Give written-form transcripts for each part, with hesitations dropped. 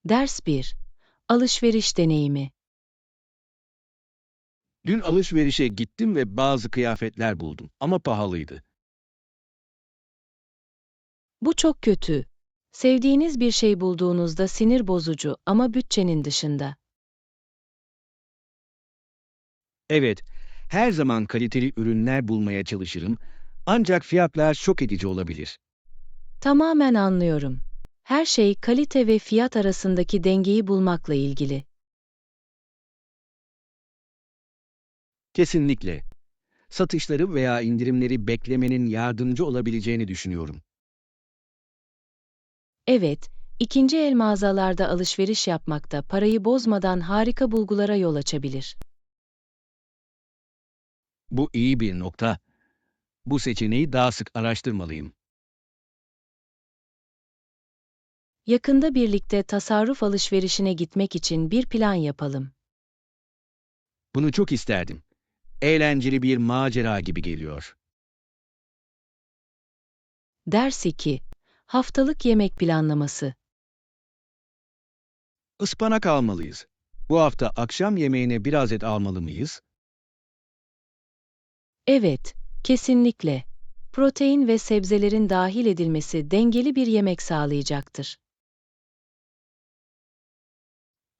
Ders 1. Alışveriş deneyimi. Dün alışverişe gittim ve bazı kıyafetler buldum ama pahalıydı. Bu çok kötü. Sevdiğiniz bir şey bulduğunuzda sinir bozucu ama bütçenin dışında. Evet, her zaman kaliteli ürünler bulmaya çalışırım ancak fiyatlar şok edici olabilir. Tamamen anlıyorum. Her şey kalite ve fiyat arasındaki dengeyi bulmakla ilgili. Kesinlikle. Satışları veya indirimleri beklemenin yardımcı olabileceğini düşünüyorum. Evet, ikinci el mağazalarda alışveriş yapmakta parayı bozmadan harika bulgulara yol açabilir. Bu iyi bir nokta. Bu seçeneği daha sık araştırmalıyım. Yakında birlikte tasarruf alışverişine gitmek için bir plan yapalım. Bunu çok isterdim. Eğlenceli bir macera gibi geliyor. Ders 2. Haftalık yemek planlaması. Ispanak almalıyız. Bu hafta akşam yemeğine biraz et almalı mıyız? Evet, kesinlikle. Protein ve sebzelerin dahil edilmesi dengeli bir yemek sağlayacaktır.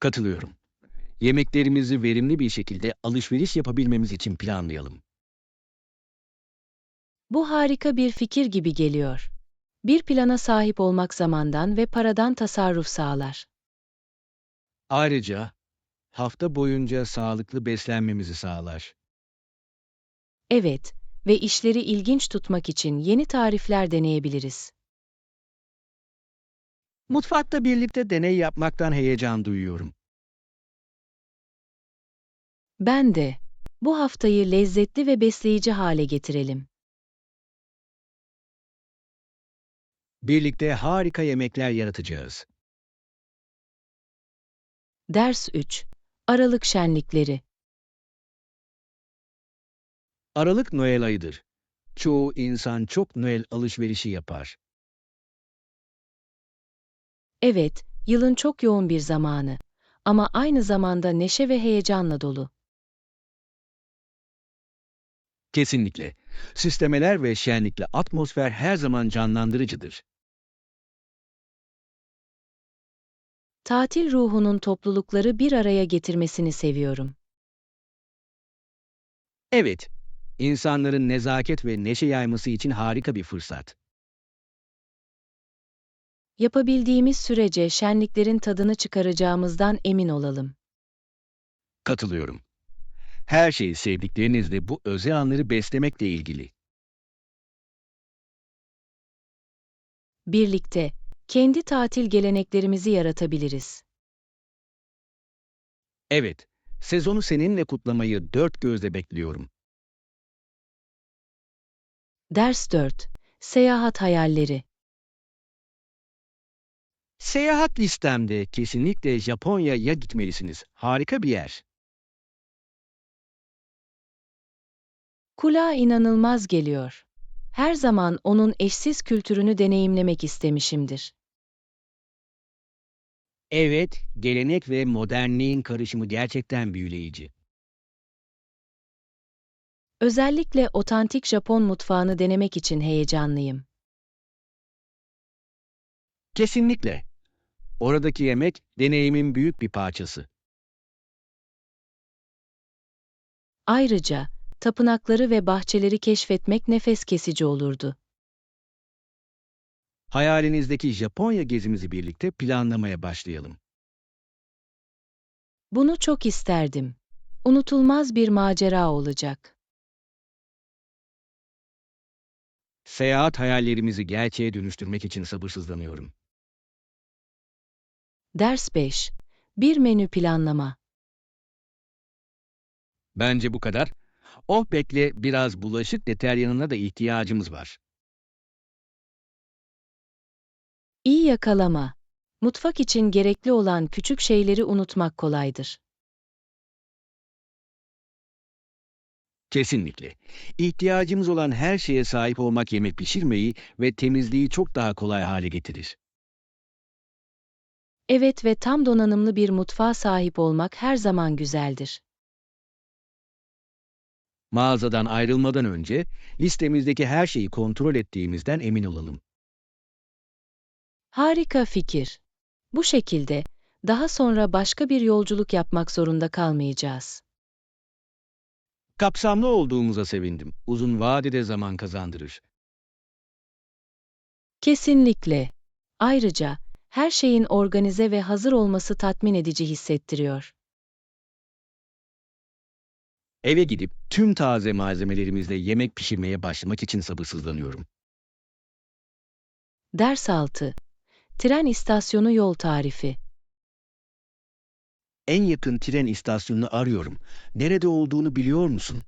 Katılıyorum. Yemeklerimizi verimli bir şekilde alışveriş yapabilmemiz için planlayalım. Bu harika bir fikir gibi geliyor. Bir plana sahip olmak zamandan ve paradan tasarruf sağlar. Ayrıca hafta boyunca sağlıklı beslenmemizi sağlar. Evet, ve işleri ilginç tutmak için yeni tarifler deneyebiliriz. Mutfakta birlikte deney yapmaktan heyecan duyuyorum. Ben de. Bu haftayı lezzetli ve besleyici hale getirelim. Birlikte harika yemekler yaratacağız. Ders 3. Aralık şenlikleri. Aralık Noel ayıdır. Çoğu insan çok Noel alışverişi yapar. Evet, yılın çok yoğun bir zamanı. Ama aynı zamanda neşe ve heyecanla dolu. Kesinlikle. Süslemeler ve şenlikli atmosfer her zaman canlandırıcıdır. Tatil ruhunun toplulukları bir araya getirmesini seviyorum. Evet, insanların nezaket ve neşe yayması için harika bir fırsat. Yapabildiğimiz sürece şenliklerin tadını çıkaracağımızdan emin olalım. Katılıyorum. Her şey sevdiklerinizle bu özel anları beslemekle ilgili. Birlikte, kendi tatil geleneklerimizi yaratabiliriz. Evet, sezonu seninle kutlamayı dört gözle bekliyorum. Ders 4. Seyahat hayalleri. Seyahat listemde kesinlikle Japonya'ya gitmelisiniz. Harika bir yer. Kulağa inanılmaz geliyor. Her zaman onun eşsiz kültürünü deneyimlemek istemişimdir. Evet, gelenek ve modernliğin karışımı gerçekten büyüleyici. Özellikle otantik Japon mutfağını denemek için heyecanlıyım. Kesinlikle. Oradaki yemek deneyimin büyük bir parçası. Ayrıca, tapınakları ve bahçeleri keşfetmek nefes kesici olurdu. Hayalinizdeki Japonya gezimizi birlikte planlamaya başlayalım. Bunu çok isterdim. Unutulmaz bir macera olacak. Seyahat hayallerimizi gerçeğe dönüştürmek için sabırsızlanıyorum. Ders 5. Bir menü planlama. Bence bu kadar. Oh bekle, biraz bulaşık deterjanına da ihtiyacımız var. İyi yakalama. Mutfak için gerekli olan küçük şeyleri unutmak kolaydır. Kesinlikle. İhtiyacımız olan her şeye sahip olmak yemek pişirmeyi ve temizliği çok daha kolay hale getirir. Evet ve tam donanımlı bir mutfağa sahip olmak her zaman güzeldir. Mağazadan ayrılmadan önce listemizdeki her şeyi kontrol ettiğimizden emin olalım. Harika fikir. Bu şekilde daha sonra başka bir yolculuk yapmak zorunda kalmayacağız. Kapsamlı olduğumuza sevindim. Uzun vadede zaman kazandırır. Kesinlikle. Ayrıca her şeyin organize ve hazır olması tatmin edici hissettiriyor. Eve gidip tüm taze malzemelerimizle yemek pişirmeye başlamak için sabırsızlanıyorum. Ders 6. Tren istasyonu yol tarifi. En yakın tren istasyonunu arıyorum. Nerede olduğunu biliyor musun?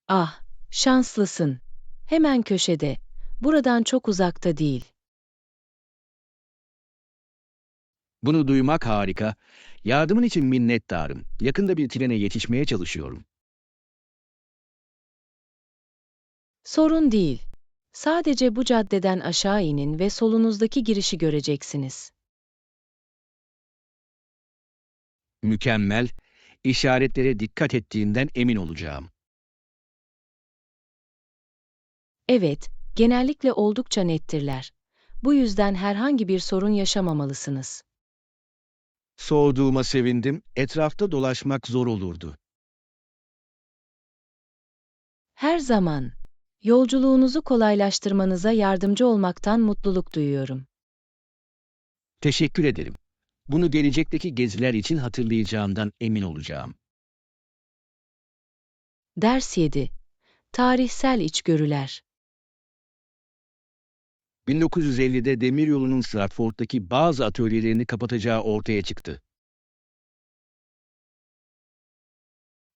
Ah, şanslısın. Hemen köşede. Buradan çok uzakta değil. Bunu duymak harika. Yardımın için minnettarım. Yakında bir trene yetişmeye çalışıyorum. Sorun değil. Sadece bu caddeden aşağı inin ve solunuzdaki girişi göreceksiniz. Mükemmel. İşaretlere dikkat ettiğinden emin olacağım. Evet, genellikle oldukça nettirler. Bu yüzden herhangi bir sorun yaşamamalısınız. Sorduğuma sevindim. Etrafta dolaşmak zor olurdu. Her zaman. Yolculuğunuzu kolaylaştırmanıza yardımcı olmaktan mutluluk duyuyorum. Teşekkür ederim. Bunu gelecekteki geziler için hatırlayacağımdan emin olacağım. Ders 7. Tarihsel içgörüler. 1950'de demiryolunun Stratford'daki bazı atölyelerini kapatacağı ortaya çıktı.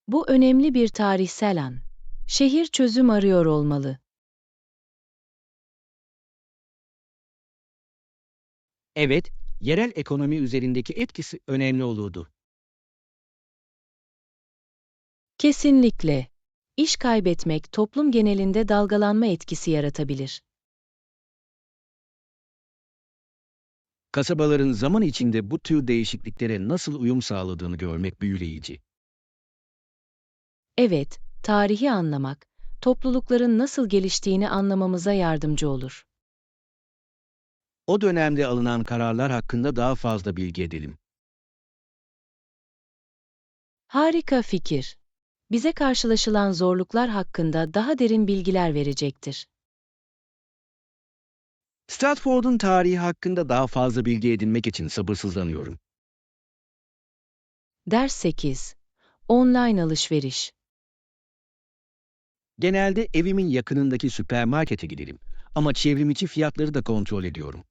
Bu önemli bir tarihsel an. Şehir çözüm arıyor olmalı. Evet, yerel ekonomi üzerindeki etkisi önemli olurdu. Kesinlikle. İş kaybetmek toplum genelinde dalgalanma etkisi yaratabilir. Kasabaların zaman içinde bu tür değişikliklere nasıl uyum sağladığını görmek büyüleyici. Evet, tarihi anlamak, toplulukların nasıl geliştiğini anlamamıza yardımcı olur. O dönemde alınan kararlar hakkında daha fazla bilgi edelim. Harika fikir. Bize karşılaşılan zorluklar hakkında daha derin bilgiler verecektir. Stratford'un tarihi hakkında daha fazla bilgi edinmek için sabırsızlanıyorum. Ders 8. Online alışveriş. Genelde evimin yakınındaki süpermarkete giderim ama çevrimiçi fiyatları da kontrol ediyorum.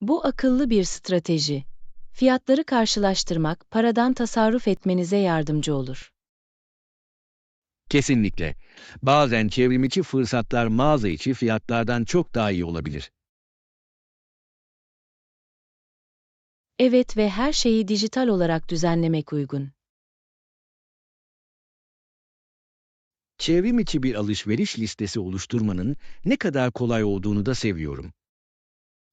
Bu akıllı bir strateji. Fiyatları karşılaştırmak, paradan tasarruf etmenize yardımcı olur. Kesinlikle. Bazen çevrimiçi fırsatlar mağaza içi fiyatlardan çok daha iyi olabilir. Evet ve her şeyi dijital olarak düzenlemek uygun. Çevrim içi bir alışveriş listesi oluşturmanın ne kadar kolay olduğunu da seviyorum.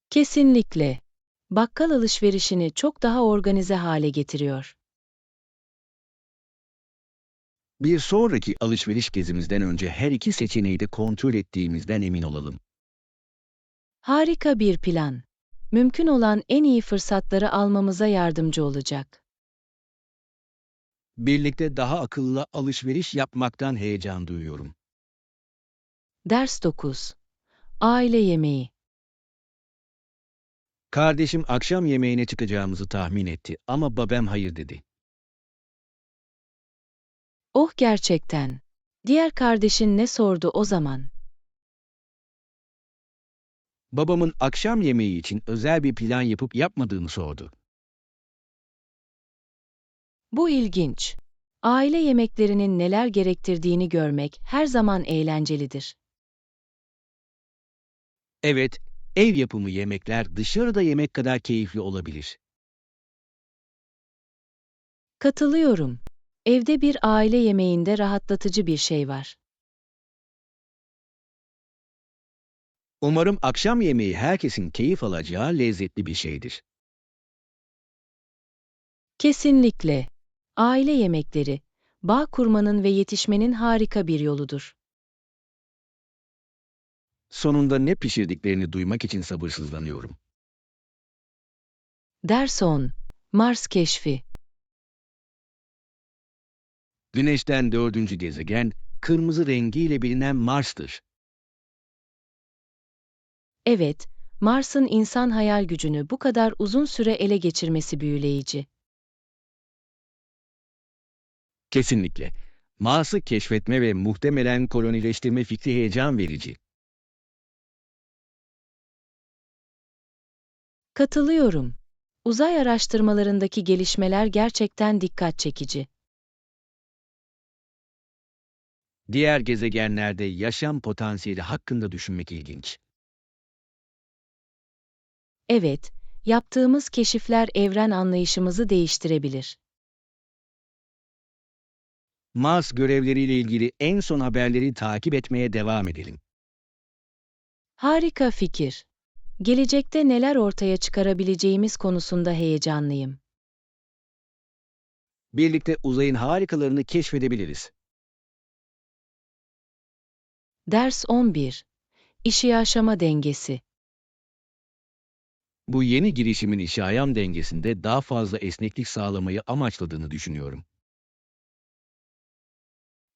Kesinlikle. Bakkal alışverişini çok daha organize hale getiriyor. Bir sonraki alışveriş gezimizden önce her iki seçeneği de kontrol ettiğimizden emin olalım. Harika bir plan. Mümkün olan en iyi fırsatları almamıza yardımcı olacak. Birlikte daha akıllı alışveriş yapmaktan heyecan duyuyorum. Ders 9. Aile yemeği. Kardeşim akşam yemeğine çıkacağımızı tahmin etti ama babam hayır dedi. Oh gerçekten. Diğer kardeşin ne sordu o zaman? Babamın akşam yemeği için özel bir plan yapıp yapmadığını sordu. Bu ilginç. Aile yemeklerinin neler gerektirdiğini görmek her zaman eğlencelidir. Evet, ev yapımı yemekler dışarıda yemek kadar keyifli olabilir. Katılıyorum. Evde bir aile yemeğinde rahatlatıcı bir şey var. Umarım akşam yemeği herkesin keyif alacağı lezzetli bir şeydir. Kesinlikle. Aile yemekleri, bağ kurmanın ve yetişmenin harika bir yoludur. Sonunda ne pişirdiklerini duymak için sabırsızlanıyorum. Ders 10. Mars keşfi. Güneşten dördüncü gezegen, kırmızı rengiyle bilinen Mars'tır. Evet, Mars'ın insan hayal gücünü bu kadar uzun süre ele geçirmesi büyüleyici. Kesinlikle. Mars'ı keşfetme ve muhtemelen kolonileştirme fikri heyecan verici. Katılıyorum. Uzay araştırmalarındaki gelişmeler gerçekten dikkat çekici. Diğer gezegenlerde yaşam potansiyeli hakkında düşünmek ilginç. Evet, yaptığımız keşifler evren anlayışımızı değiştirebilir. Mars görevleriyle ilgili en son haberleri takip etmeye devam edelim. Harika fikir. Gelecekte neler ortaya çıkarabileceğimiz konusunda heyecanlıyım. Birlikte uzayın harikalarını keşfedebiliriz. Ders 11. İşi yaşama dengesi. Bu yeni girişimin işi-ayam dengesinde daha fazla esneklik sağlamayı amaçladığını düşünüyorum.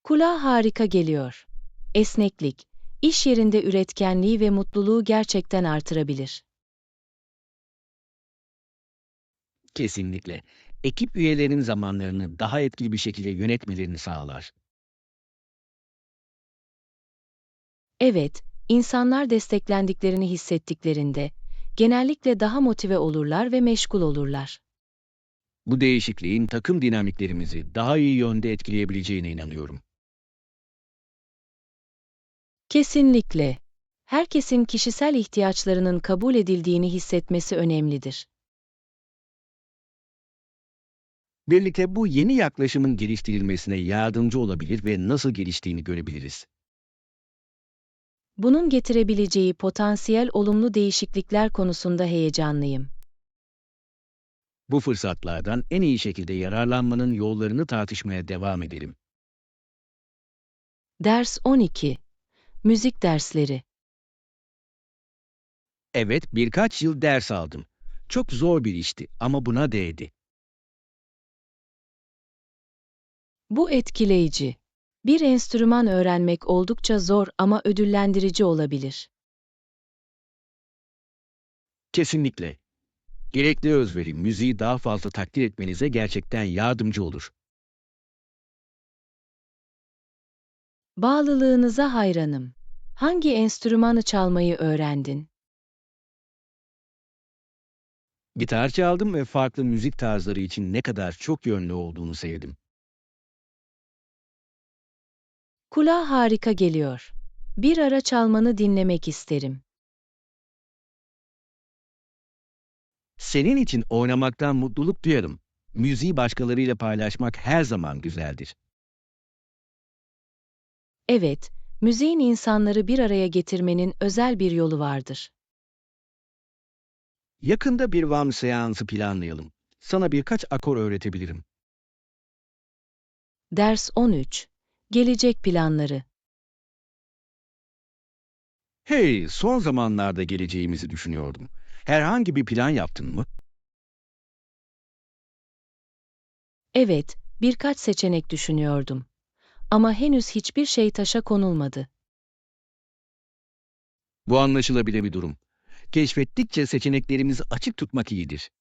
Kulağa harika geliyor. Esneklik, iş yerinde üretkenliği ve mutluluğu gerçekten artırabilir. Kesinlikle. Ekip üyelerinin zamanlarını daha etkili bir şekilde yönetmelerini sağlar. Evet, insanlar desteklendiklerini hissettiklerinde genellikle daha motive olurlar ve meşgul olurlar. Bu değişikliğin takım dinamiklerimizi daha iyi yönde etkileyebileceğine inanıyorum. Kesinlikle. Herkesin kişisel ihtiyaçlarının kabul edildiğini hissetmesi önemlidir. Birlikte bu yeni yaklaşımın geliştirilmesine yardımcı olabilir ve nasıl geliştiğini görebiliriz. Bunun getirebileceği potansiyel olumlu değişiklikler konusunda heyecanlıyım. Bu fırsatlardan en iyi şekilde yararlanmanın yollarını tartışmaya devam edelim. Ders 12. Müzik dersleri. Evet, birkaç yıl ders aldım. Çok zor bir işti ama buna değdi. Bu etkileyici. Bir enstrüman öğrenmek oldukça zor ama ödüllendirici olabilir. Kesinlikle. Gerekli özveri, müziği daha fazla takdir etmenize gerçekten yardımcı olur. Bağlılığınıza hayranım. Hangi enstrümanı çalmayı öğrendin? Gitar çaldım ve farklı müzik tarzları için ne kadar çok yönlü olduğunu sevdim. Kulağa harika geliyor. Bir ara çalmanı dinlemek isterim. Senin için oynamaktan mutluluk duyarım. Müziği başkalarıyla paylaşmak her zaman güzeldir. Evet, müziğin insanları bir araya getirmenin özel bir yolu vardır. Yakında bir Vam seansı planlayalım. Sana birkaç akor öğretebilirim. Ders 13. Gelecek planları. Hey, son zamanlarda geleceğimizi düşünüyordum. Herhangi bir plan yaptın mı? Evet, birkaç seçenek düşünüyordum. Ama henüz hiçbir şey taşa konulmadı. Bu anlaşılabilir bir durum. Keşfettikçe seçeneklerimizi açık tutmak iyidir.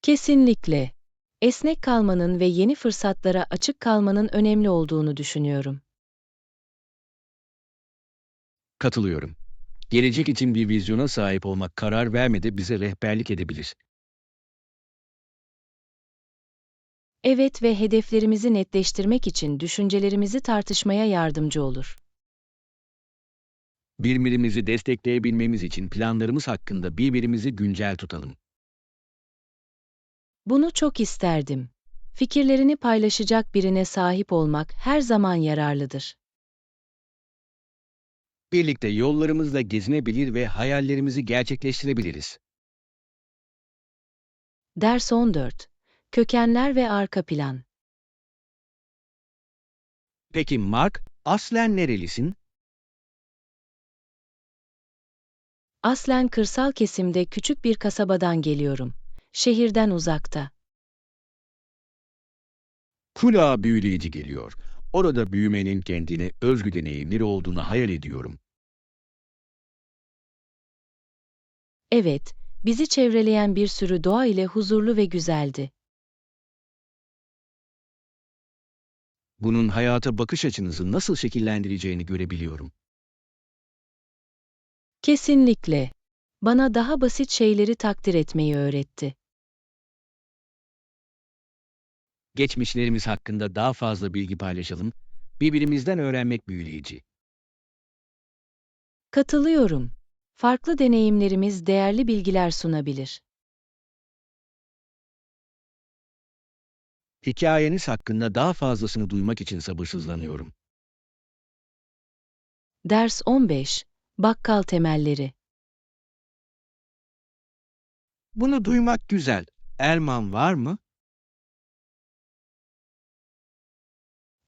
Kesinlikle. Esnek kalmanın ve yeni fırsatlara açık kalmanın önemli olduğunu düşünüyorum. Katılıyorum. Gelecek için bir vizyona sahip olmak karar vermede bize rehberlik edebilir. Evet ve hedeflerimizi netleştirmek için düşüncelerimizi tartışmaya yardımcı olur. Birbirimizi destekleyebilmemiz için planlarımız hakkında birbirimizi güncel tutalım. Bunu çok isterdim. Fikirlerini paylaşacak birine sahip olmak her zaman yararlıdır. Birlikte yollarımızla gezinebilir ve hayallerimizi gerçekleştirebiliriz. Ders 14. Kökenler ve arka plan. Peki Mark, aslen nerelisin? Aslen kırsal kesimde küçük bir kasabadan geliyorum. Şehirden uzakta. Kulağa büyüleyici geliyor. Orada büyümenin kendine özgü deneyimleri olduğunu hayal ediyorum. Evet, bizi çevreleyen bir sürü doğa ile huzurlu ve güzeldi. Bunun hayata bakış açınızı nasıl şekillendireceğini görebiliyorum. Kesinlikle. Bana daha basit şeyleri takdir etmeyi öğretti. Geçmişlerimiz hakkında daha fazla bilgi paylaşalım. Birbirimizden öğrenmek büyüleyici. Katılıyorum. Farklı deneyimlerimiz değerli bilgiler sunabilir. Hikayeniz hakkında daha fazlasını duymak için sabırsızlanıyorum. Ders 15. Bakkal temelleri. Bunu duymak güzel. Elman var mı?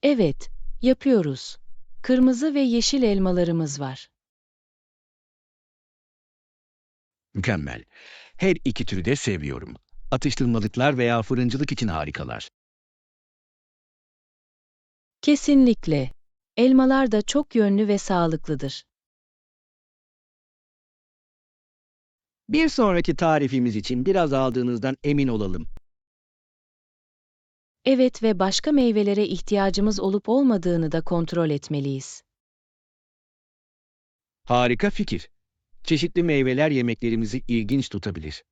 Evet, yapıyoruz. Kırmızı ve yeşil elmalarımız var. Mükemmel. Her iki türü de seviyorum. Atıştırmalıklar veya fırıncılık için harikalar. Kesinlikle. Elmalar da çok yönlü ve sağlıklıdır. Bir sonraki tarifimiz için biraz aldığınızdan emin olalım. Evet ve başka meyvelere ihtiyacımız olup olmadığını da kontrol etmeliyiz. Harika fikir. Çeşitli meyveler yemeklerimizi ilginç tutabilir.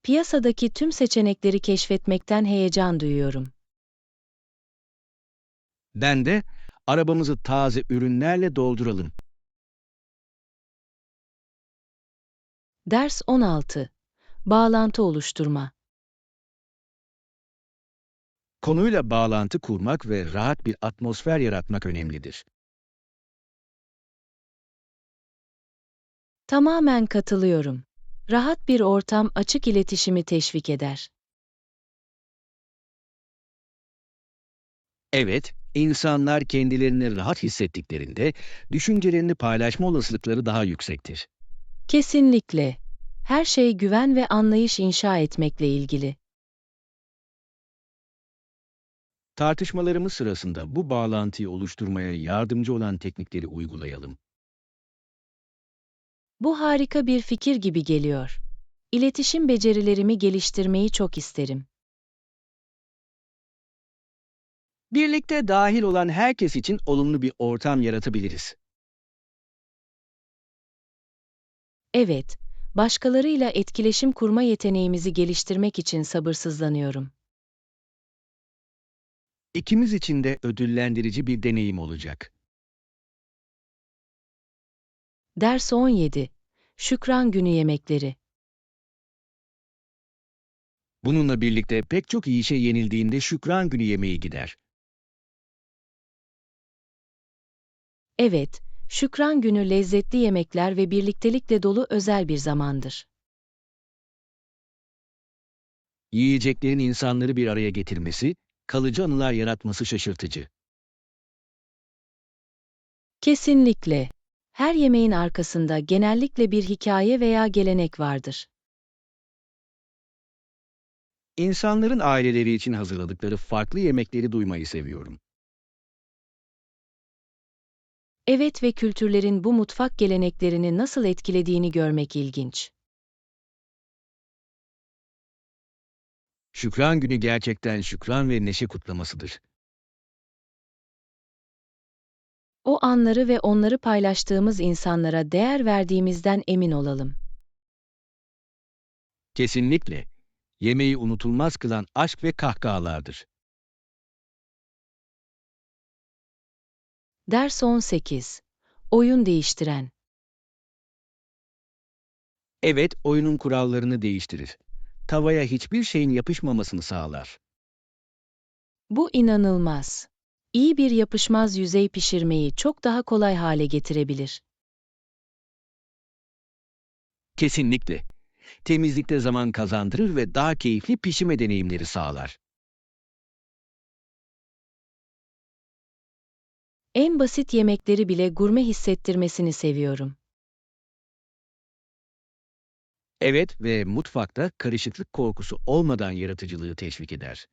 Piyasadaki tüm seçenekleri keşfetmekten heyecan duyuyorum. Ben de arabamızı taze ürünlerle dolduralım. Ders 16. Bağlantı oluşturma. Konuyla bağlantı kurmak ve rahat bir atmosfer yaratmak önemlidir. Tamamen katılıyorum. Rahat bir ortam açık iletişimi teşvik eder. Evet, insanlar kendilerini rahat hissettiklerinde düşüncelerini paylaşma olasılıkları daha yüksektir. Kesinlikle. Her şey güven ve anlayış inşa etmekle ilgili. Tartışmalarımız sırasında bu bağlantıyı oluşturmaya yardımcı olan teknikleri uygulayalım. Bu harika bir fikir gibi geliyor. İletişim becerilerimi geliştirmeyi çok isterim. Birlikte dahil olan herkes için olumlu bir ortam yaratabiliriz. Evet, başkalarıyla etkileşim kurma yeteneğimizi geliştirmek için sabırsızlanıyorum. İkimiz için de ödüllendirici bir deneyim olacak. Ders 17. Şükran Günü yemekleri. Bununla birlikte pek çok iyi şey yenildiğinde şükran günü yemeği gider. Evet, Şükran Günü lezzetli yemekler ve birliktelikle dolu özel bir zamandır. Yiyeceklerin insanları bir araya getirmesi, kalıcı anılar yaratması şaşırtıcı. Kesinlikle. Her yemeğin arkasında genellikle bir hikaye veya gelenek vardır. İnsanların aileleri için hazırladıkları farklı yemekleri duymayı seviyorum. Evet ve kültürlerin bu mutfak geleneklerini nasıl etkilediğini görmek ilginç. Şükran günü gerçekten şükran ve neşe kutlamasıdır. O anları ve onları paylaştığımız insanlara değer verdiğimizden emin olalım. Kesinlikle. Yemeği unutulmaz kılan aşk ve kahkahalardır. Ders 18. Oyun değiştiren. Evet, oyunun kurallarını değiştirir. Tavaya hiçbir şeyin yapışmamasını sağlar. Bu inanılmaz. İyi bir yapışmaz yüzey pişirmeyi çok daha kolay hale getirebilir. Kesinlikle. Temizlikte zaman kazandırır ve daha keyifli pişirme deneyimleri sağlar. En basit yemekleri bile gurme hissettirmesini seviyorum. Evet ve mutfakta karışıklık korkusu olmadan yaratıcılığı teşvik eder.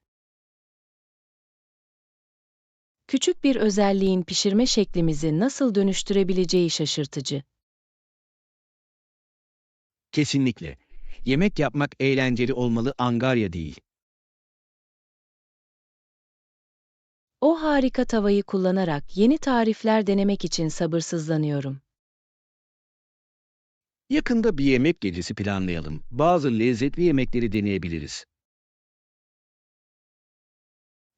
Küçük bir özelliğin pişirme şeklimizi nasıl dönüştürebileceği şaşırtıcı. Kesinlikle. Yemek yapmak eğlenceli olmalı, angarya değil. O harika tavayı kullanarak yeni tarifler denemek için sabırsızlanıyorum. Yakında bir yemek gecesi planlayalım. Bazı lezzetli yemekleri deneyebiliriz.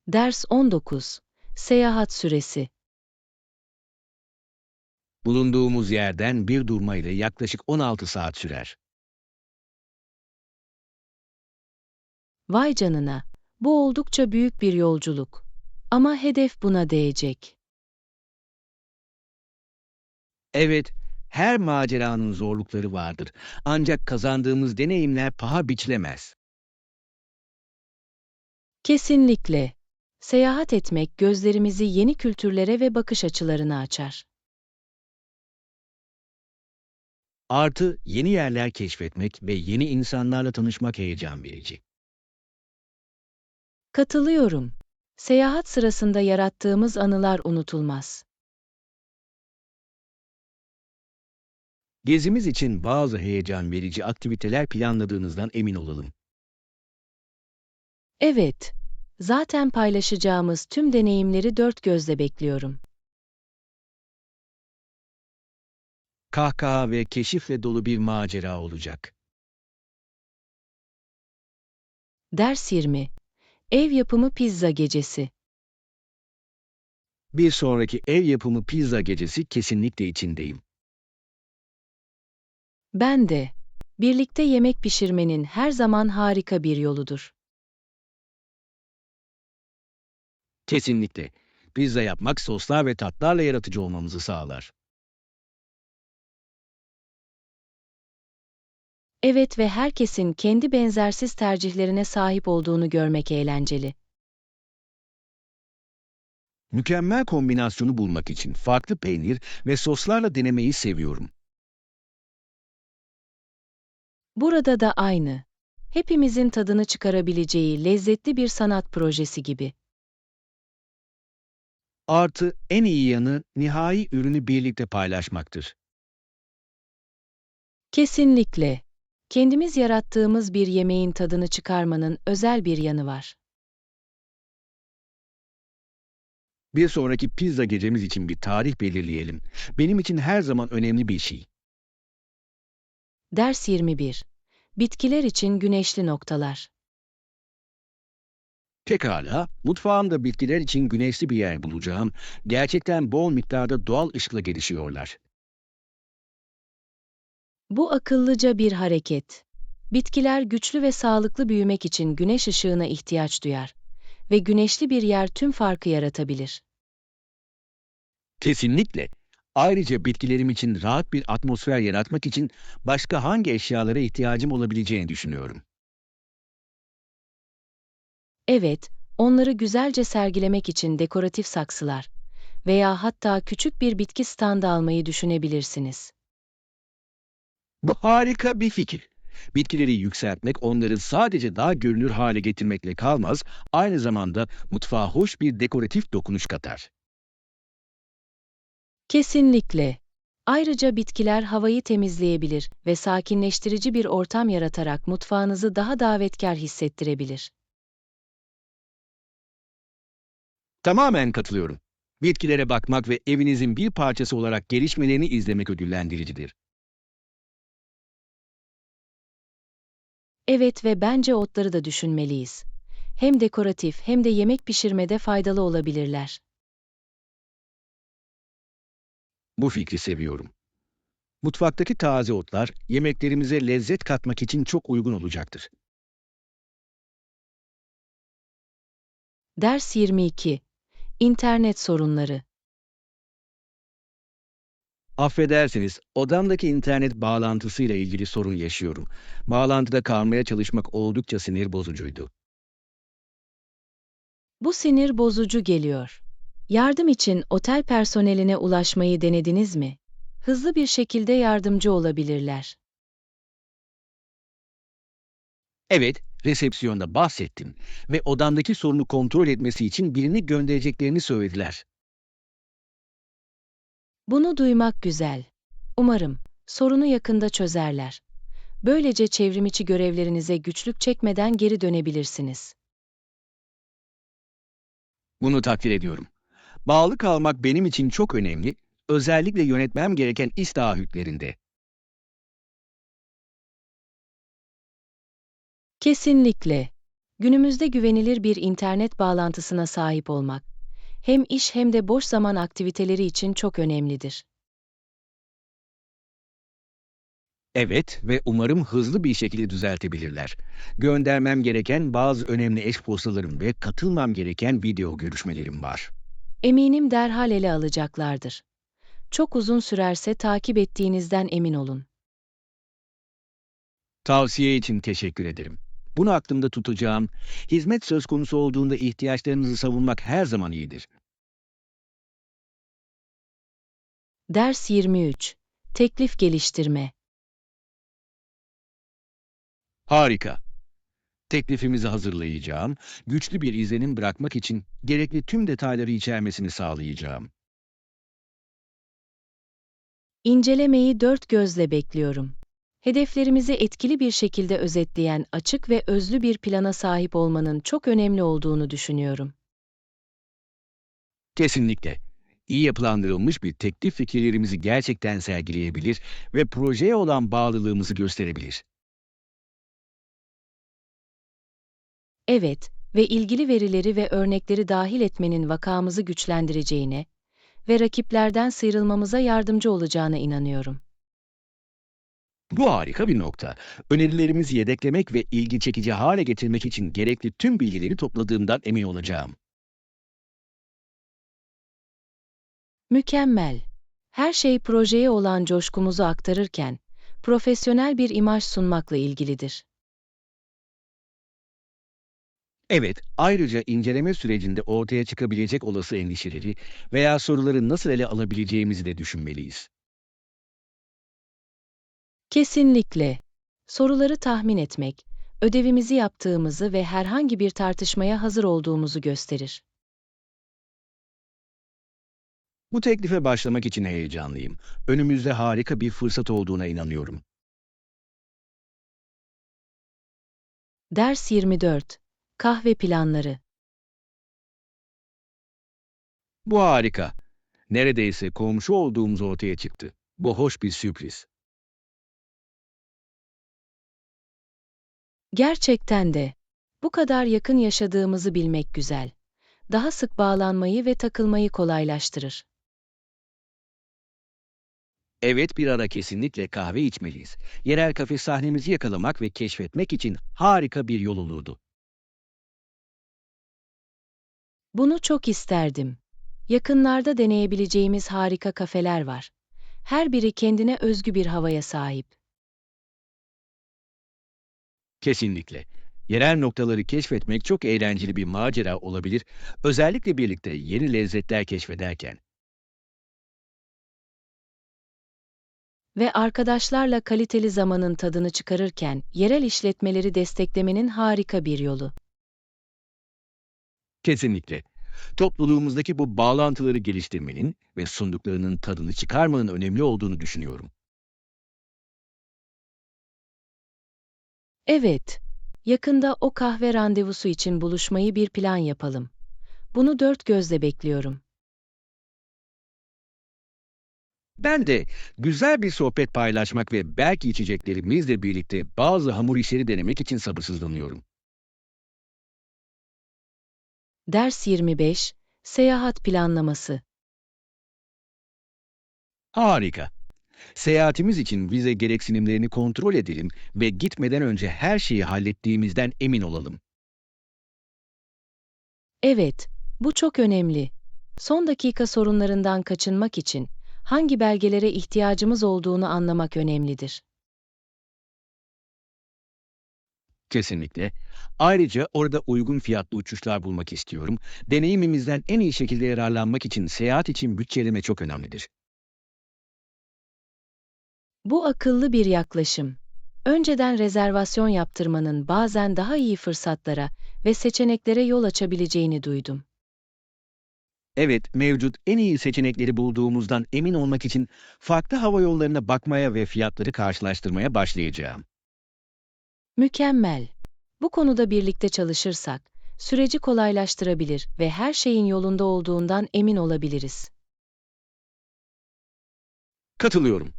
Ders 19. Seyahat süresi. Bulunduğumuz yerden bir durma ile yaklaşık 16 saat sürer. Vay canına, bu oldukça büyük bir yolculuk. Ama hedef buna değecek. Evet, her maceranın zorlukları vardır. Ancak kazandığımız deneyimler paha biçilemez. Kesinlikle. Seyahat etmek gözlerimizi yeni kültürlere ve bakış açılarına açar. Artı yeni yerler keşfetmek ve yeni insanlarla tanışmak heyecan verici. Katılıyorum. Seyahat sırasında yarattığımız anılar unutulmaz. Gezimiz için bazı heyecan verici aktiviteler planladığınızdan emin olalım. Evet, zaten paylaşacağımız tüm deneyimleri dört gözle bekliyorum. Kahkaha ve keşifle dolu bir macera olacak. Ders 20. Ev yapımı pizza gecesi. Bir sonraki ev yapımı pizza gecesi kesinlikle içindeyim. Ben de. Birlikte yemek pişirmenin her zaman harika bir yoludur. Kesinlikle. Pizza yapmak soslar ve tatlarla yaratıcı olmamızı sağlar. Evet ve herkesin kendi benzersiz tercihlerine sahip olduğunu görmek eğlenceli. Mükemmel kombinasyonu bulmak için farklı peynir ve soslarla denemeyi seviyorum. Burada da aynı. Hepimizin tadını çıkarabileceği lezzetli bir sanat projesi gibi. Artı en iyi yanı nihai ürünü birlikte paylaşmaktır. Kesinlikle. Kendimiz yarattığımız bir yemeğin tadını çıkarmanın özel bir yanı var. Bir sonraki pizza gecemiz için bir tarih belirleyelim. Benim için her zaman önemli bir şey. Ders 21. Bitkiler için güneşli noktalar. Pekala, mutfağımda bitkiler için güneşli bir yer bulacağım. Gerçekten bol miktarda doğal ışıkla gelişiyorlar. Bu akıllıca bir hareket. Bitkiler güçlü ve sağlıklı büyümek için güneş ışığına ihtiyaç duyar ve güneşli bir yer tüm farkı yaratabilir. Kesinlikle. Ayrıca bitkilerim için rahat bir atmosfer yaratmak için başka hangi eşyalara ihtiyacım olabileceğini düşünüyorum. Evet, onları güzelce sergilemek için dekoratif saksılar veya hatta küçük bir bitki standı almayı düşünebilirsiniz. Bu harika bir fikir. Bitkileri yükseltmek onları sadece daha görünür hale getirmekle kalmaz, aynı zamanda mutfağa hoş bir dekoratif dokunuş katar. Kesinlikle. Ayrıca bitkiler havayı temizleyebilir ve sakinleştirici bir ortam yaratarak mutfağınızı daha davetkar hissettirebilir. Tamamen katılıyorum. Bitkilere bakmak ve evinizin bir parçası olarak gelişmelerini izlemek ödüllendiricidir. Evet ve bence otları da düşünmeliyiz. Hem dekoratif hem de yemek pişirmede faydalı olabilirler. Bu fikri seviyorum. Mutfaktaki taze otlar yemeklerimize lezzet katmak için çok uygun olacaktır. Ders 22. İnternet sorunları. Affedersiniz, odamdaki internet bağlantısıyla ilgili sorun yaşıyorum. Bağlantıda kalmaya çalışmak oldukça sinir bozucuydu. Bu sinir bozucu geliyor. Yardım için otel personeline ulaşmayı denediniz mi? Hızlı bir şekilde yardımcı olabilirler. Evet, resepsiyonda bahsettim ve odamdaki sorunu kontrol etmesi için birini göndereceklerini söylediler. Bunu duymak güzel. Umarım sorunu yakında çözerler. Böylece çevrimiçi görevlerinize güçlük çekmeden geri dönebilirsiniz. Bunu takdir ediyorum. Bağlı kalmak benim için çok önemli, özellikle yönetmem gereken iş taahhütlerinde. Kesinlikle. Günümüzde güvenilir bir internet bağlantısına sahip olmak, hem iş hem de boş zaman aktiviteleri için çok önemlidir. Evet ve umarım hızlı bir şekilde düzeltebilirler. Göndermem gereken bazı önemli eş postalarım ve katılmam gereken video görüşmelerim var. Eminim derhal ele alacaklardır. Çok uzun sürerse takip ettiğinizden emin olun. Tavsiye için teşekkür ederim. Bunu aklımda tutacağım. Hizmet söz konusu olduğunda ihtiyaçlarınızı savunmak her zaman iyidir. Ders 23. Teklif geliştirme. Harika. Teklifimizi hazırlayacağım. Güçlü bir izlenim bırakmak için gerekli tüm detayları içermesini sağlayacağım. İncelemeyi dört gözle bekliyorum. Hedeflerimizi etkili bir şekilde özetleyen açık ve özlü bir plana sahip olmanın çok önemli olduğunu düşünüyorum. Kesinlikle. İyi yapılandırılmış bir teklif fikirlerimizi gerçekten sergileyebilir ve projeye olan bağlılığımızı gösterebilir. Evet ve ilgili verileri ve örnekleri dahil etmenin vakamızı güçlendireceğine ve rakiplerden sıyrılmamıza yardımcı olacağına inanıyorum. Bu harika bir nokta. Önerilerimizi yedeklemek ve ilgi çekici hale getirmek için gerekli tüm bilgileri topladığımdan emin olacağım. Mükemmel. Her şey projeye olan coşkumuzu aktarırken, profesyonel bir imaj sunmakla ilgilidir. Evet, ayrıca inceleme sürecinde ortaya çıkabilecek olası endişeleri veya soruları nasıl ele alabileceğimizi de düşünmeliyiz. Kesinlikle. Soruları tahmin etmek, ödevimizi yaptığımızı ve herhangi bir tartışmaya hazır olduğumuzu gösterir. Bu teklife başlamak için heyecanlıyım. Önümüzde harika bir fırsat olduğuna inanıyorum. Ders 24. Kahve planları. Bu harika. Neredeyse komşu olduğumuz ortaya çıktı. Bu hoş bir sürpriz. Gerçekten de. Bu kadar yakın yaşadığımızı bilmek güzel. Daha sık bağlanmayı ve takılmayı kolaylaştırır. Evet, bir ara kesinlikle kahve içmeliyiz. Yerel kafe sahnemizi yakalamak ve keşfetmek için harika bir yol olurdu. Bunu çok isterdim. Yakınlarda deneyebileceğimiz harika kafeler var. Her biri kendine özgü bir havaya sahip. Kesinlikle. Yerel noktaları keşfetmek çok eğlenceli bir macera olabilir, özellikle birlikte yeni lezzetler keşfederken. Ve arkadaşlarla kaliteli zamanın tadını çıkarırken yerel işletmeleri desteklemenin harika bir yolu. Kesinlikle. Topluluğumuzdaki bu bağlantıları geliştirmenin ve sunduklarının tadını çıkarmanın önemli olduğunu düşünüyorum. Evet, yakında o kahve randevusu için buluşmayı bir plan yapalım. Bunu dört gözle bekliyorum. Ben de güzel bir sohbet paylaşmak ve belki içeceklerimizle birlikte bazı hamur işleri denemek için sabırsızlanıyorum. Ders 25. Seyahat planlaması. Harika. Seyahatimiz için vize gereksinimlerini kontrol edelim ve gitmeden önce her şeyi hallettiğimizden emin olalım. Evet, bu çok önemli. Son dakika sorunlarından kaçınmak için hangi belgelere ihtiyacımız olduğunu anlamak önemlidir. Kesinlikle. Ayrıca orada uygun fiyatlı uçuşlar bulmak istiyorum. Deneyimimizden en iyi şekilde yararlanmak için seyahat için bütçeleme çok önemlidir. Bu akıllı bir yaklaşım. Önceden rezervasyon yaptırmanın bazen daha iyi fırsatlara ve seçeneklere yol açabileceğini duydum. Evet, mevcut en iyi seçenekleri bulduğumuzdan emin olmak için farklı hava yollarına bakmaya ve fiyatları karşılaştırmaya başlayacağım. Mükemmel. Bu konuda birlikte çalışırsak, süreci kolaylaştırabilir ve her şeyin yolunda olduğundan emin olabiliriz. Katılıyorum.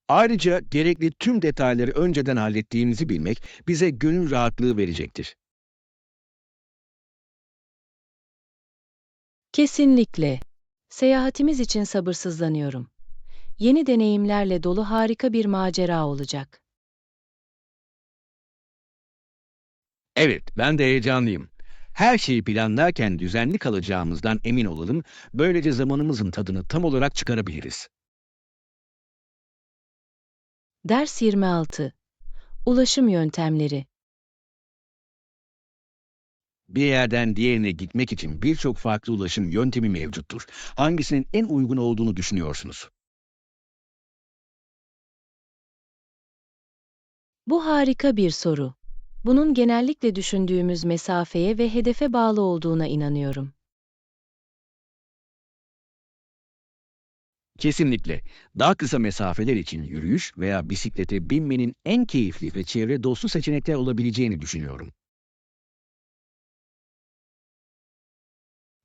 Ayrıca gerekli tüm detayları önceden hallettiğimizi bilmek bize gönül rahatlığı verecektir. Kesinlikle. Seyahatimiz için sabırsızlanıyorum. Yeni deneyimlerle dolu harika bir macera olacak. Evet, ben de heyecanlıyım. Her şeyi planlarken düzenli kalacağımızdan emin olalım, böylece zamanımızın tadını tam olarak çıkarabiliriz. Ders 26. Ulaşım yöntemleri. Bir yerden diğerine gitmek için birçok farklı ulaşım yöntemi mevcuttur. Hangisinin en uygun olduğunu düşünüyorsunuz? Bu harika bir soru. Bunun genellikle düşündüğümüz mesafeye ve hedefe bağlı olduğuna inanıyorum. Kesinlikle. Daha kısa mesafeler için yürüyüş veya bisiklete binmenin en keyifli ve çevre dostu seçenekler olabileceğini düşünüyorum.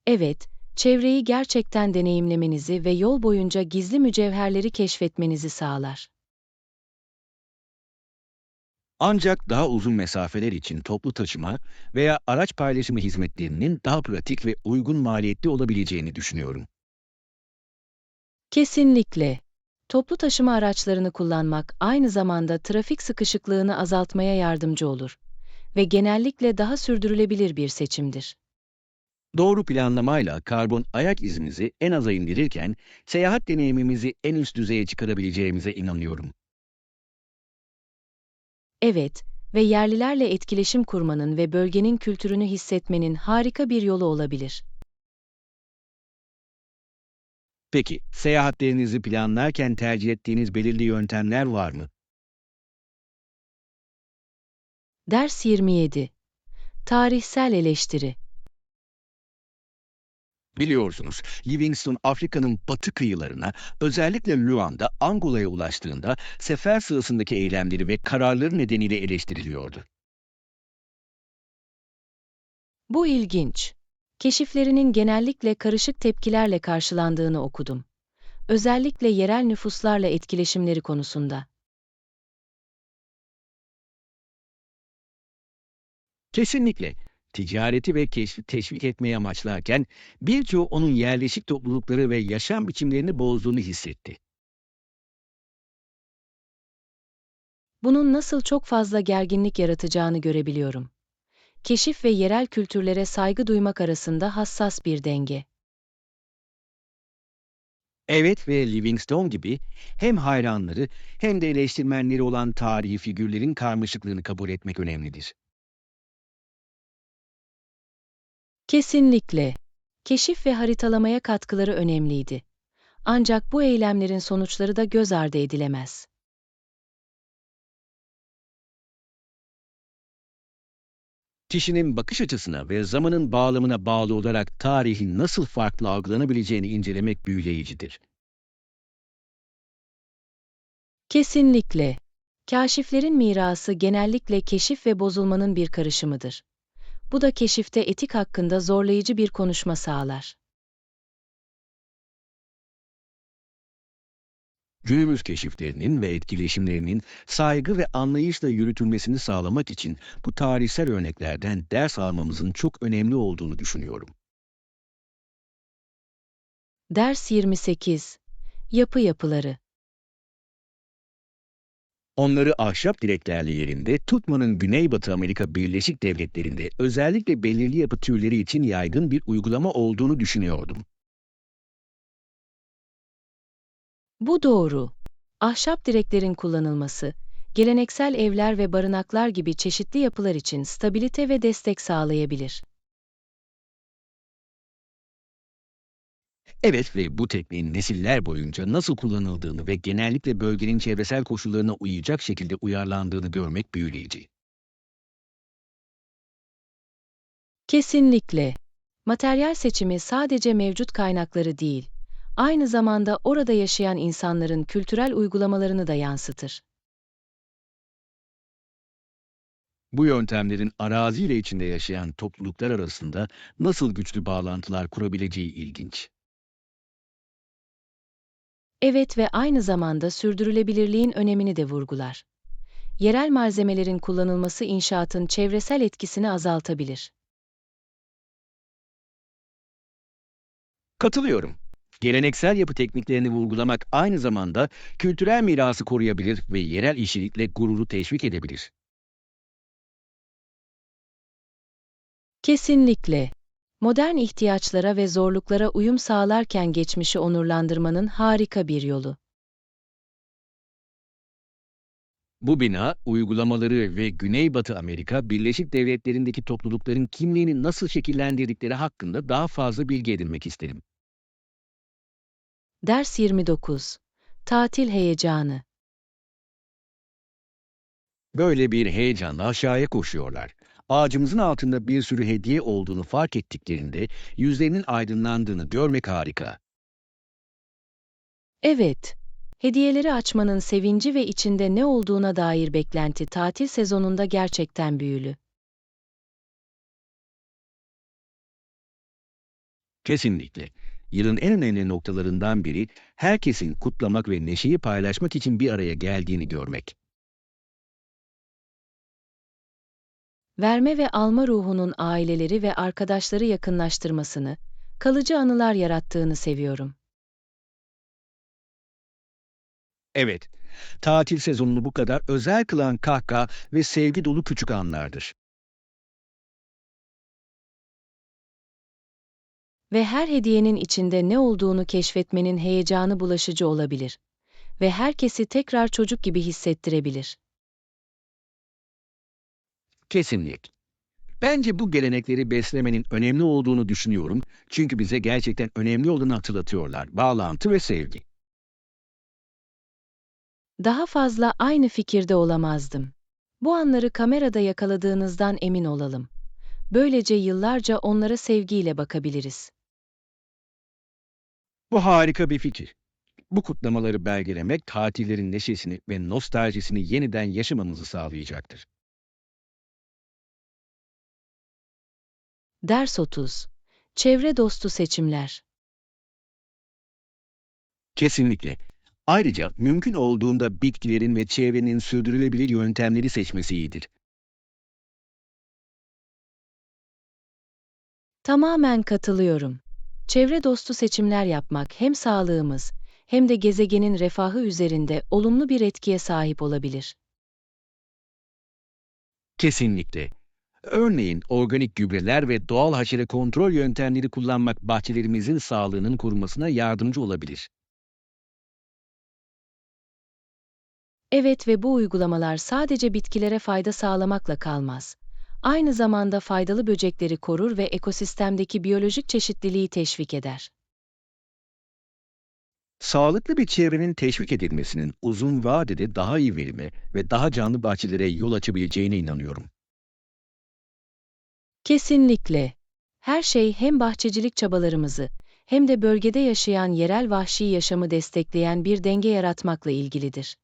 Evet, çevreyi gerçekten deneyimlemenizi ve yol boyunca gizli mücevherleri keşfetmenizi sağlar. Ancak daha uzun mesafeler için toplu taşıma veya araç paylaşımı hizmetlerinin daha pratik ve uygun maliyetli olabileceğini düşünüyorum. Kesinlikle. Toplu taşıma araçlarını kullanmak aynı zamanda trafik sıkışıklığını azaltmaya yardımcı olur ve genellikle daha sürdürülebilir bir seçimdir. Doğru planlamayla karbon ayak izimizi en aza indirirken seyahat deneyimimizi en üst düzeye çıkarabileceğimize inanıyorum. Evet ve yerlilerle etkileşim kurmanın ve bölgenin kültürünü hissetmenin harika bir yolu olabilir. Peki, seyahatlerinizi planlarken tercih ettiğiniz belirli yöntemler var mı? Ders 27. Tarihsel eleştiri. Biliyorsunuz, Livingstone Afrika'nın batı kıyılarına, özellikle Luanda, Angola'ya ulaştığında sefer sırasındaki eylemleri ve kararları nedeniyle eleştiriliyordu. Bu ilginç. Keşiflerinin genellikle karışık tepkilerle karşılandığını okudum. Özellikle yerel nüfuslarla etkileşimleri konusunda. Kesinlikle. Ticareti ve keşfi teşvik etmeyi amaçlarken birçoğu onun yerleşik toplulukları ve yaşam biçimlerini bozduğunu hissetti. Bunun nasıl çok fazla gerginlik yaratacağını görebiliyorum. Keşif ve yerel kültürlere saygı duymak arasında hassas bir denge. Evet ve Livingstone gibi hem hayranları hem de eleştirmenleri olan tarihi figürlerin karmaşıklığını kabul etmek önemlidir. Kesinlikle. Keşif ve haritalamaya katkıları önemliydi. Ancak bu eylemlerin sonuçları da göz ardı edilemez. Kişinin bakış açısına ve zamanın bağlamına bağlı olarak tarihin nasıl farklı algılanabileceğini incelemek büyüleyicidir. Kesinlikle. Kaşiflerin mirası genellikle keşif ve bozulmanın bir karışımıdır. Bu da keşifte etik hakkında zorlayıcı bir konuşma sağlar. Günümüz keşiflerinin ve etkileşimlerinin saygı ve anlayışla yürütülmesini sağlamak için bu tarihsel örneklerden ders almamızın çok önemli olduğunu düşünüyorum. Ders 28. Yapı yapıları. Onları ahşap direklerle yerinde tutmanın Güneybatı Amerika Birleşik Devletleri'nde özellikle belirli yapı türleri için yaygın bir uygulama olduğunu düşünüyordum. Bu doğru. Ahşap direklerin kullanılması, geleneksel evler ve barınaklar gibi çeşitli yapılar için stabilite ve destek sağlayabilir. Evet ve bu tekniğin nesiller boyunca nasıl kullanıldığını ve genellikle bölgenin çevresel koşullarına uyacak şekilde uyarlandığını görmek büyüleyici. Kesinlikle. Materyal seçimi sadece mevcut kaynakları değil, aynı zamanda orada yaşayan insanların kültürel uygulamalarını da yansıtır. Bu yöntemlerin araziyle içinde yaşayan topluluklar arasında nasıl güçlü bağlantılar kurabileceği ilginç. Evet ve aynı zamanda sürdürülebilirliğin önemini de vurgular. Yerel malzemelerin kullanılması inşaatın çevresel etkisini azaltabilir. Katılıyorum. Geleneksel yapı tekniklerini vurgulamak aynı zamanda kültürel mirası koruyabilir ve yerel işçilikle gururu teşvik edebilir. Kesinlikle. Modern ihtiyaçlara ve zorluklara uyum sağlarken geçmişi onurlandırmanın harika bir yolu. Bu bina, uygulamaları ve Güneybatı Amerika Birleşik Devletleri'ndeki toplulukların kimliğini nasıl şekillendirdikleri hakkında daha fazla bilgi edinmek isterim. Ders 29. Tatil heyecanı. Böyle bir heyecanla aşağıya koşuyorlar. Ağacımızın altında bir sürü hediye olduğunu fark ettiklerinde yüzlerinin aydınlandığını görmek harika. Evet, hediyeleri açmanın sevinci ve içinde ne olduğuna dair beklenti tatil sezonunda gerçekten büyülü. Kesinlikle. Yılın en önemli noktalarından biri herkesin kutlamak ve neşeyi paylaşmak için bir araya geldiğini görmek. Verme ve alma ruhunun aileleri ve arkadaşları yakınlaştırmasını, kalıcı anılar yarattığını seviyorum. Evet, tatil sezonunu bu kadar özel kılan kahkaha ve sevgi dolu küçük anlardır. Ve her hediyenin içinde ne olduğunu keşfetmenin heyecanı bulaşıcı olabilir. Ve herkesi tekrar çocuk gibi hissettirebilir. Kesinlikle. Bence bu gelenekleri beslemenin önemli olduğunu düşünüyorum. Çünkü bize gerçekten önemli olanı hatırlatıyorlar. Bağlantı ve sevgi. Daha fazla aynı fikirde olamazdım. Bu anları kamerada yakaladığınızdan emin olalım. Böylece yıllarca onlara sevgiyle bakabiliriz. Bu harika bir fikir. Bu kutlamaları belgelemek tatillerin neşesini ve nostaljisini yeniden yaşamamızı sağlayacaktır. Ders 30. Çevre dostu seçimler. Kesinlikle. Ayrıca mümkün olduğunda bitkilerin ve çevrenin sürdürülebilir yöntemleri seçmesi iyidir. Tamamen katılıyorum. Çevre dostu seçimler yapmak hem sağlığımız hem de gezegenin refahı üzerinde olumlu bir etkiye sahip olabilir. Kesinlikle. Örneğin organik gübreler ve doğal haşere kontrol yöntemleri kullanmak bahçelerimizin sağlığının korunmasına yardımcı olabilir. Evet ve bu uygulamalar sadece bitkilere fayda sağlamakla kalmaz. Aynı zamanda faydalı böcekleri korur ve ekosistemdeki biyolojik çeşitliliği teşvik eder. Sağlıklı bir çevrenin teşvik edilmesinin uzun vadede daha iyi verime ve daha canlı bahçelere yol açabileceğine inanıyorum. Kesinlikle. Her şey hem bahçecilik çabalarımızı hem de bölgede yaşayan yerel vahşi yaşamı destekleyen bir denge yaratmakla ilgilidir.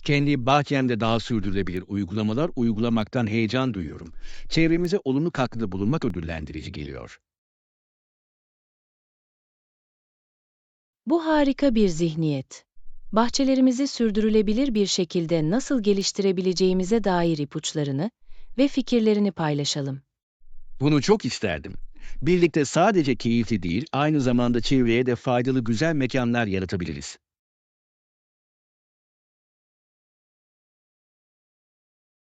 Kendi bahçemde daha sürdürülebilir uygulamalar uygulamaktan heyecan duyuyorum. Çevremize olumlu katkıda bulunmak ödüllendirici geliyor. Bu harika bir zihniyet. Bahçelerimizi sürdürülebilir bir şekilde nasıl geliştirebileceğimize dair ipuçlarını ve fikirlerini paylaşalım. Bunu çok isterdim. Birlikte sadece keyifli değil, aynı zamanda çevreye de faydalı güzel mekanlar yaratabiliriz.